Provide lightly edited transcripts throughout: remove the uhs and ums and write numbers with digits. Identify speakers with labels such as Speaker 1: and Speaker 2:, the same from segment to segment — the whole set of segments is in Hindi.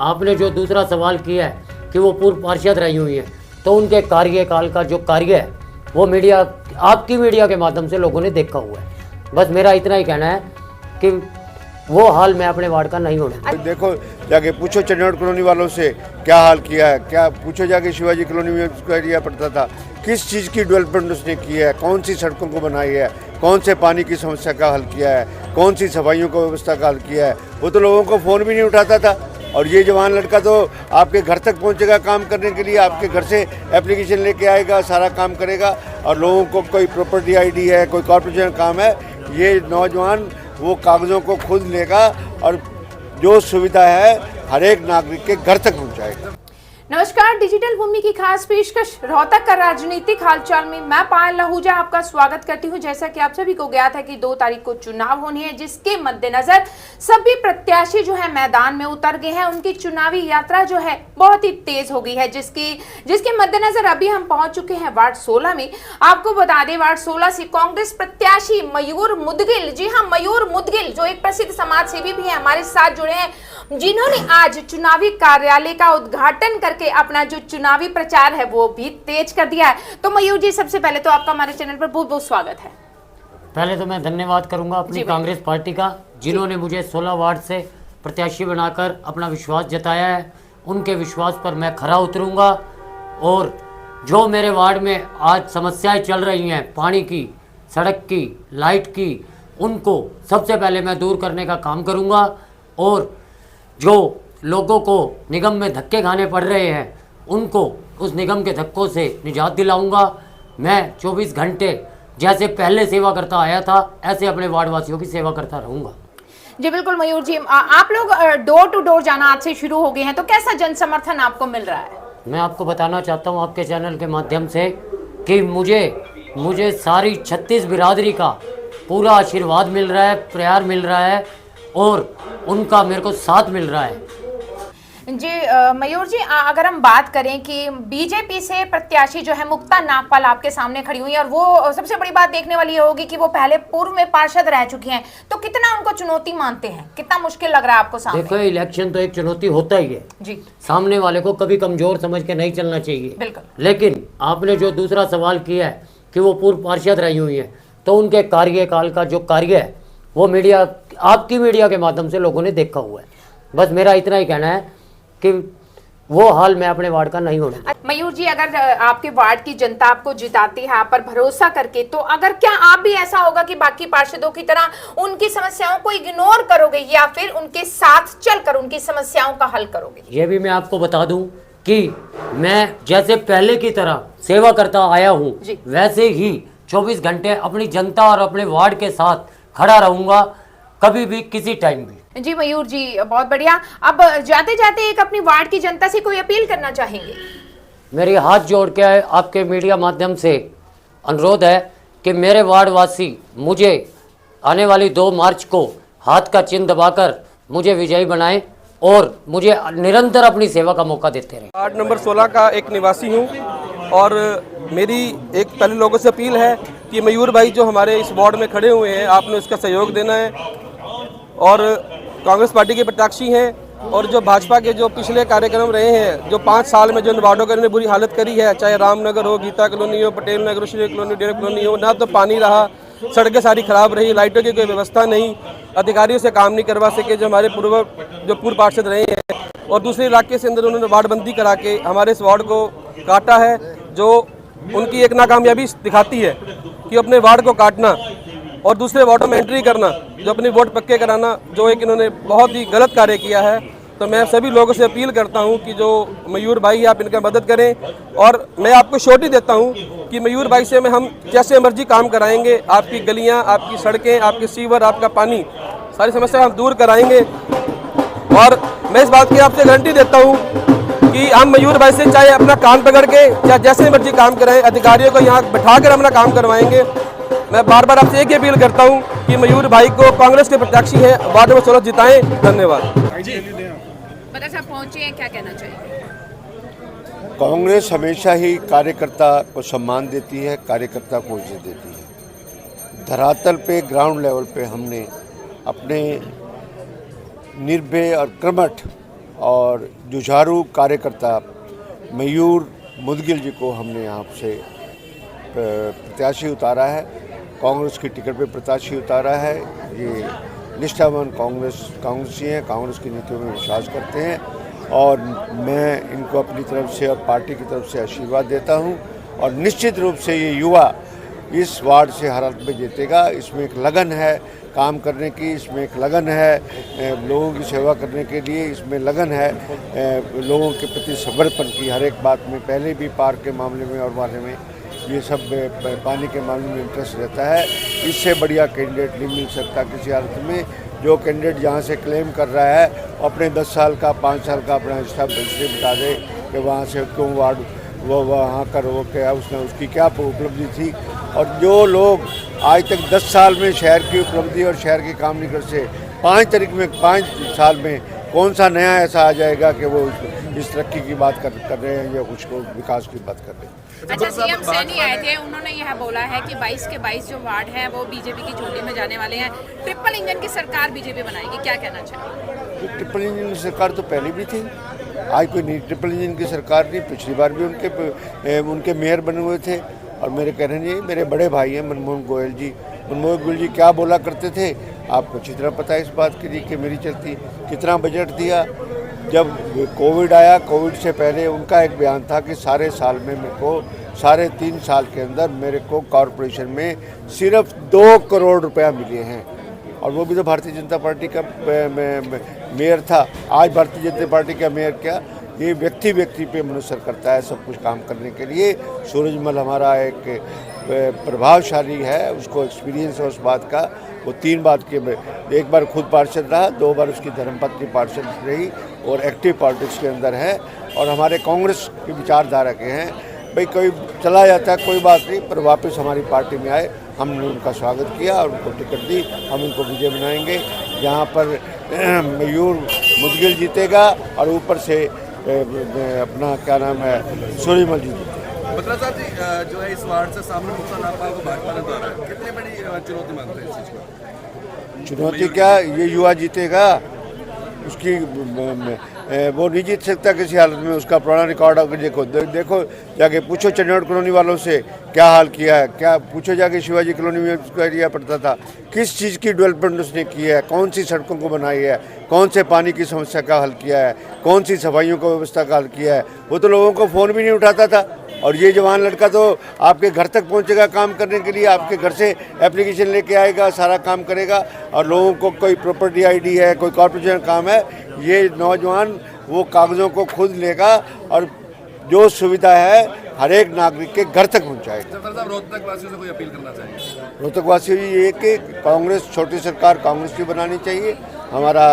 Speaker 1: आपने जो दूसरा सवाल किया है कि वो पूर्व पार्षद रही हुई हैं, तो उनके कार्यकाल का जो कार्य है वो मीडिया, आपकी मीडिया के माध्यम से लोगों ने देखा हुआ है। बस मेरा इतना ही कहना है कि वो हाल मैं अपने वार्ड का नहीं होना।
Speaker 2: देखो, जाके पूछो चन्नौर कॉलोनी वालों से क्या हाल किया है, क्या पूछो जाके शिवाजी कॉलोनी में उसका एरिया पड़ता था, किस चीज़ की डेवलपमेंट उसने की है, कौन सी सड़कों को बनाई है, कौन से पानी की समस्या का हल किया है, कौन सी सफाइयों को व्यवस्था का हल किया है। वो तो लोगों को फ़ोन भी नहीं उठाता था। और ये जवान लड़का तो आपके घर तक पहुंचेगा काम करने के लिए, आपके घर से एप्लीकेशन लेके आएगा, सारा काम करेगा। और लोगों को कोई प्रॉपर्टी आईडी है, कोई कॉर्पोरेशन काम है, ये नौजवान वो कागज़ों को खुद लेगा और जो सुविधा है हर एक नागरिक के घर तक पहुंचाएगा।
Speaker 3: नमस्कार, डिजिटल भूमि की खास पेशकश रोहतक का राजनीतिक हालचाल में मैं पायल लहूजा आपका स्वागत करती हूं। जैसा कि आप सभी को ज्ञात है कि 2 तारीख को चुनाव होने हैं, जिसके मद्देनजर सभी प्रत्याशी जो है मैदान में उतर गए हैं। उनकी चुनावी यात्रा जो है बहुत ही तेज हो गई है, जिसके मद्देनजर अभी हम पहुंच चुके हैं वार्ड 16 में। आपको बता दें, वार्ड 16 से कांग्रेस प्रत्याशी मयूर मुदगिल, जी हाँ मयूर मुदगिल, जो एक प्रसिद्ध समाज सेवी भी है, हमारे साथ जुड़े हैं, जिन्होंने आज चुनावी कार्यालय का उद्घाटन करके अपना जो चुनावी प्रचार है वो भी तेज कर दिया है। तो मयूर जी, सबसे पहले तो आपका हमारे चैनल पर बहुत बहुत स्वागत है।
Speaker 1: पहले तो मैं धन्यवाद करूंगा अपनी कांग्रेस पार्टी का, जिन्होंने मुझे 16 वार्ड से प्रत्याशी बनाकर अपना विश्वास जताया है। उनके विश्वास पर मैं खरा उतरूंगा और जो मेरे वार्ड में आज समस्याएं चल रही हैं, पानी की, सड़क की, लाइट की, उनको सबसे पहले मैं दूर करने का काम करूंगा। और जो लोगों को निगम में धक्के खाने पड़ रहे हैं, उनको उस निगम के धक्कों से निजात दिलाऊंगा। मैं 24 घंटे जैसे पहले सेवा करता आया था, ऐसे अपने वार्ड वासियों की सेवा करता रहूंगा।
Speaker 3: जी बिल्कुल मयूर जी, आप लोग डोर टू डोर जाना आज से शुरू हो गए हैं, तो कैसा जन समर्थन आपको मिल रहा है?
Speaker 1: मैं आपको बताना चाहता हूं आपके चैनल के माध्यम से कि मुझे सारी 36 बिरादरी का पूरा आशीर्वाद मिल रहा है, प्यार मिल रहा है और उनका मेरे को साथ मिल रहा है।
Speaker 3: जी मयूर जी, अगर हम बात करें कि बीजेपी से प्रत्याशी जो है मुक्ता नागपाल आपके सामने खड़ी हुई है, और वो सबसे बड़ी बात देखने वाली होगी कि वो पहले पूर्व में पार्षद रह चुकी हैं, तो कितना उनको चुनौती मानते हैं, कितना मुश्किल लग रहा है आपको सामने?
Speaker 1: देखो, इलेक्शन तो एक चुनौती होता ही है
Speaker 3: जी।
Speaker 1: सामने वाले को कभी कमजोर समझ के नहीं चलना चाहिए।
Speaker 3: बिल्कुल।
Speaker 1: लेकिन आपने जो दूसरा सवाल किया है कि वो पूर्व पार्षद रही हुई है, तो उनके कार्यकाल का जो कार्य है वो मीडिया, आपकी मीडिया के माध्यम से लोगों ने देखा हुआ है। बस मेरा इतना ही कहना है कि वो हाल मैं अपने वार्ड का नहीं होना।
Speaker 3: मयूर जी, अगर आपके वार्ड की जनता आपको जिताती है आप पर भरोसा करके, तो अगर क्या आप भी ऐसा होगा कि बाकी पार्षदों की तरह उनकी समस्याओं को इग्नोर करोगे या फिर उनके साथ चलकर उनकी समस्याओं का हल करोगे?
Speaker 1: ये भी मैं आपको बता दूं कि मैं जैसे पहले की तरह सेवा करता आया हूँ, वैसे ही 24 घंटे अपनी जनता और अपने वार्ड के साथ खड़ा रहूंगा, कभी भी किसी टाइम भी।
Speaker 3: जी मयूर जी, बहुत बढ़िया। अब जाते जाते एक अपनी वार्ड की जनता से कोई अपील करना चाहेंगे?
Speaker 1: मेरी हाथ जोड़ के आपके मीडिया माध्यम से अनुरोध है कि मेरे वार्ड वासी मुझे आने वाली 2 मार्च को हाथ का चिन्ह दबाकर मुझे विजयी बनाएं और मुझे निरंतर अपनी सेवा का मौका देते रहें।
Speaker 4: वार्ड नंबर 16 का एक निवासी हूं और मेरी एक पहले लोगों से अपील है कि मयूर भाई जो हमारे इस वार्ड में खड़े हुए हैं, आपने उसका सहयोग देना है। और कांग्रेस पार्टी के प्रत्याशी हैं और जो भाजपा के जो पिछले कार्यक्रम रहे हैं, जो 5 साल में जो वार्डों ने बुरी हालत करी है, चाहे रामनगर हो, गीता कॉलोनी हो, पटेल नगर, श्री कॉलोनी, डेरा कॉलोनी हो, ना तो पानी रहा, सड़कें सारी खराब रही, लाइटों की कोई व्यवस्था नहीं, अधिकारियों से काम नहीं करवा सके जो हमारे पूर्व पार्षद रहे हैं। और दूसरे इलाके से अंदर उन्होंने वार्डबंदी करा के हमारे इस वार्ड को काटा है, जो उनकी एक नाकामयाबी दिखाती है कि अपने वार्ड को काटना और दूसरे वार्डों में एंट्री करना, जो अपने वोट पक्के कराना, जो एक इन्होंने बहुत ही गलत कार्य किया है। तो मैं सभी लोगों से अपील करता हूं कि जो मयूर भाई है, आप इनका मदद करें। और मैं आपको श्योरिटी देता हूं कि मयूर भाई से हम जैसे मर्जी काम कराएंगे, आपकी गलियां, आपकी सड़कें, आपके सीवर, आपका पानी, सारी समस्या हम दूर कराएंगे। और मैं इस बात की आपसे गारंटी देता हूँ कि हम मयूर भाई से चाहे अपना कान पकड़ के या जैसे मर्जी काम कराएं, अधिकारियों को यहाँ बैठा कर अपना काम करवाएंगे। मैं बार बार आपसे एक ही अपील करता हूँ कि मयूर भाई को कांग्रेस के प्रत्याशी हैं, वार्ड नंबर 16 जिताएं। धन्यवाद।
Speaker 3: साहब पहुंचे हैं, क्या कहना चाहिए?
Speaker 2: कांग्रेस हमेशा ही कार्यकर्ता को सम्मान देती है, कार्यकर्ता को इज्जत देती है। धरातल पे, ग्राउंड लेवल पे हमने अपने निर्भय और कर्मठ और जुझारू कार्यकर्ता मयूर मुदगिल जी को हमने यहाँ से प्रत्याशी उतारा है, कांग्रेस की टिकट पे प्रत्याशी उतारा है। ये निष्ठावान कांग्रेसी हैं, कांग्रेस की नीतियों में विश्वास करते हैं और मैं इनको अपनी तरफ से और पार्टी की तरफ से आशीर्वाद देता हूं। और निश्चित रूप से ये युवा इस वार्ड से हर हालत में जीतेगा। इसमें एक लगन है काम करने की, इसमें एक लगन है लोगों की सेवा करने के लिए, इसमें लगन है लोगों के प्रति समर्पण की। हर एक बात में, पहले भी पार्क के मामले में और मामले में ये सब पानी के मामले में इंटरेस्ट रहता है। इससे बढ़िया कैंडिडेट नहीं मिल सकता किसी हालत में। जो कैंडिडेट जहाँ से क्लेम कर रहा है अपने 10 साल का 5 साल का अपना हिस्सा से बता दे कि वहाँ से क्यों वार्ड वो वहाँ कर वो क्या उसने उसकी क्या उपलब्धि थी। और जो लोग आज तक 10 साल में शहर की उपलब्धि और शहर के काम नहीं कर से 5 साल में कौन सा नया ऐसा आ जाएगा कि वो इस तरक्की की बात कर रहे हैं या कुछ को विकास की बात कर रहे हैं।
Speaker 3: अच्छा, सीएम सैनी आए थे, उन्होंने यह बोला है कि 22 के 22 जो वार्ड हैं वो बीजेपी की झोली में जाने वाले हैं। ट्रिपल इंजन की सरकार बीजेपी बनाएगी, क्या कहना चाहिए?
Speaker 2: ट्रिपल इंजन की सरकार तो पहले भी थी, आज कोई नई ट्रिपल इंजन की सरकार नहीं। पिछली बार भी उनके मेयर बने हुए थे। और मेरे कहने नहीं, मेरे बड़े भाई हैं मनमोहन गोयल जी। मनमोहन गोयल जी क्या बोला करते थे आपको अच्छी तरह पता है इस बात के लिए कि मेरी चलती कितना बजट दिया। जब कोविड आया, कोविड से पहले उनका एक बयान था कि सारे साल में मेरे को 3.5 साल के अंदर मेरे को कॉरपोरेशन में सिर्फ 2 करोड़ रुपया मिले हैं। और वो भी तो भारतीय जनता पार्टी का मेयर था। आज भारतीय जनता पार्टी का मेयर क्या, ये व्यक्ति पे मुनसर करता है सब कुछ काम करने के लिए। सूरजमल हमारा एक प्रभावशाली है, उसको एक्सपीरियंस है उस बात का। वो 3 बात के, एक बार खुद पार्षद रहा, 2 बार उसकी धर्मपत्नी पार्षद रही और एक्टिव पॉलिटिक्स के अंदर है। और हमारे कांग्रेस की विचारधारा के हैं। भाई कोई चला जाता है कोई बात नहीं, पर वापस हमारी पार्टी में आए। हमने उनका स्वागत किया और उनको टिकट दी। हम उनको विजय बनाएंगे। यहाँ पर मयूर मुदगिल जीतेगा और ऊपर से अपना क्या नाम है सूर्यमल जी जीतेगा।
Speaker 5: बत्रा साहब जी, जो है इस वार्ड से सामने मुक्ता नागपाल को भाजपा ने उतारा है, कितनी बड़ी चुनौती मानते हैं इस चीज़ को?
Speaker 2: चुनौती क्या, ये युवा जीतेगा। उसकी वो नहीं जीत सकता किसी हालत में। उसका पुराना रिकॉर्ड अगर देखो जाके पूछो चंडीगढ़ कॉलोनी वालों से क्या हाल किया है। क्या पूछो जाके शिवाजी कॉलोनी में उसका एरिया पड़ता था, किस चीज़ की डेवलपमेंट उसने की है, कौन सी सड़कों को बनाई है, कौन से पानी की समस्या का हल किया है, कौन सी सफाइयों का व्यवस्था का हल किया है। वो तो लोगों को फ़ोन भी नहीं उठाता था। और ये जवान लड़का तो आपके घर तक पहुंचेगा काम करने के लिए, आपके घर से एप्लीकेशन लेके आएगा, सारा काम करेगा। और लोगों को कोई प्रॉपर्टी आईडी है, कोई कॉर्पोरेशन काम है, ये नौजवान वो कागज़ों को खुद लेगा और जो सुविधा है हर एक नागरिक के घर तक पहुंचाएगा।
Speaker 5: साहब, रोहतक वासियों से कोई अपील करना चाहिए?
Speaker 2: रोहतक वासियों ये कि कांग्रेस, छोटी सरकार कांग्रेस की बनानी चाहिए। हमारा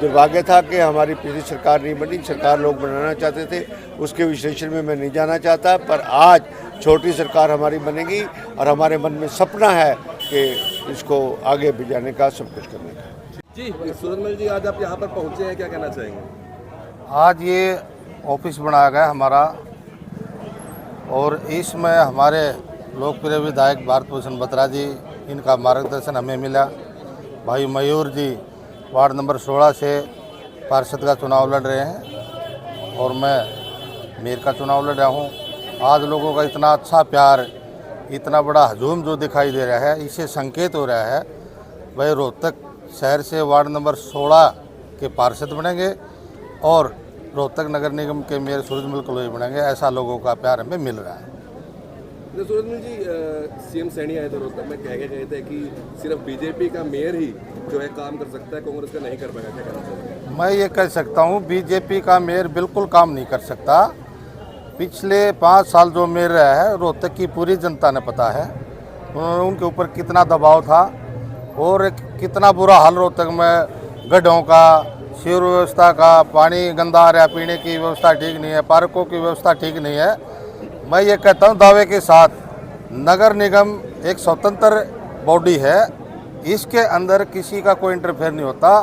Speaker 2: दुर्भाग्य था कि हमारी पिछली सरकार नहीं बनी, सरकार लोग बनाना चाहते थे, उसके विश्लेषण में मैं नहीं जाना चाहता। पर आज छोटी सरकार हमारी बनेगी और हमारे मन में सपना है कि इसको आगे भिजाने का, सब कुछ करने का।
Speaker 5: जी सूरजमल जी, आज आप यहाँ पर पहुँचे हैं, क्या कहना चाहेंगे?
Speaker 6: आज ये ऑफिस बनाया गया हमारा और इसमें हमारे लोकप्रिय विधायक भारत भूषण बत्रा जी, इनका मार्गदर्शन हमें मिला। भाई मयूर जी वार्ड नंबर 16 से पार्षद का चुनाव लड़ रहे हैं और मैं मेयर का चुनाव लड़ रहा हूँ। आज लोगों का इतना अच्छा प्यार, इतना बड़ा हजूम जो दिखाई दे रहा है, इससे संकेत हो रहा है भाई रोहतक शहर से वार्ड नंबर 16 के पार्षद बनेंगे और रोहतक नगर निगम के मेयर सूरजमल कलोई बनेंगे। ऐसा लोगों का प्यार हमें मिल रहा है।
Speaker 5: तो सूरजमल जी, सीएम सैनी आए थे रोहतक में, कह के गए थे कि सिर्फ बीजेपी का मेयर ही जो है काम कर सकता है, कांग्रेस का नहीं कर पाएगा, क्या कहना चाहिए?
Speaker 6: मैं ये कह सकता हूँ बीजेपी का मेयर बिल्कुल काम नहीं कर सकता। पिछले 5 साल जो मेयर रहा है रोहतक की पूरी जनता ने पता है उनके ऊपर कितना दबाव था और कितना बुरा हाल रोहतक में गड्ढों का, सीवर व्यवस्था का, पानी गंदा आ रहा है, पीने की व्यवस्था ठीक नहीं है, पार्कों की व्यवस्था ठीक नहीं है। मैं ये कहता हूँ दावे के साथ, नगर निगम एक स्वतंत्र बॉडी है, इसके अंदर किसी का कोई इंटरफेयर नहीं होता।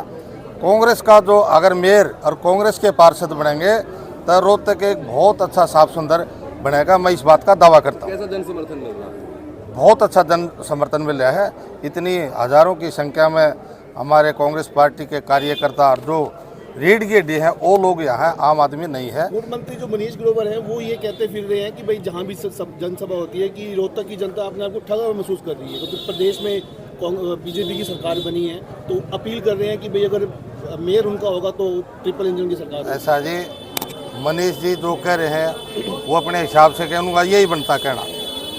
Speaker 6: कांग्रेस का जो अगर मेयर और कांग्रेस के पार्षद बनेंगे तो रोहतक एक बहुत अच्छा साफ सुंदर बनेगा। मैं इस बात का दावा करता हूँ।
Speaker 5: कैसा जन समर्थन मिल रहा है?
Speaker 6: बहुत अच्छा जन समर्थन मिल रहा है। इतनी हज़ारों की संख्या में हमारे कांग्रेस पार्टी के कार्यकर्ता और जो रीढ़ की हड्डी है वो लोग यहाँ है, आम आदमी नहीं है।
Speaker 7: मुख्यमंत्री जो मनीष ग्रोवर है वो ये कहते फिर रहे हैं कि भाई जहाँ भी जनसभा होती है कि रोहतक की जनता अपने आप को ठगा हुआ महसूस कर रही है, तो प्रदेश में बीजेपी की सरकार बनी है, तो अपील कर रहे हैं कि भाई अगर मेयर उनका होगा तो ट्रिपल इंजन की सरकार होगी।
Speaker 6: ऐसा जी मनीष जी जो कह रहे हैं वो अपने हिसाब से कह, उनका यही बनता कहना,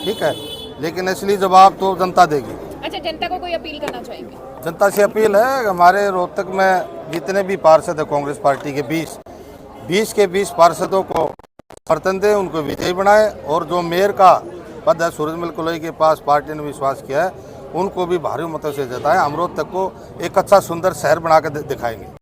Speaker 6: ठीक है, लेकिन असली जवाब तो जनता देगी।
Speaker 3: अच्छा, जनता को कोई अपील करना चाहेंगे?
Speaker 6: जनता से अपील है, हमारे रोहतक में जितने भी पार्षद है कांग्रेस पार्टी के 20 के 20 पार्षदों को समर्थन दें, उनको विजयी बनाए, और जो मेयर का पद है सूरजमल कलोई के पास पार्टी ने विश्वास किया है, उनको भी भारी मतों से जिताएं। हम रोहतक को एक अच्छा सुंदर शहर बना कर दिखाएंगे।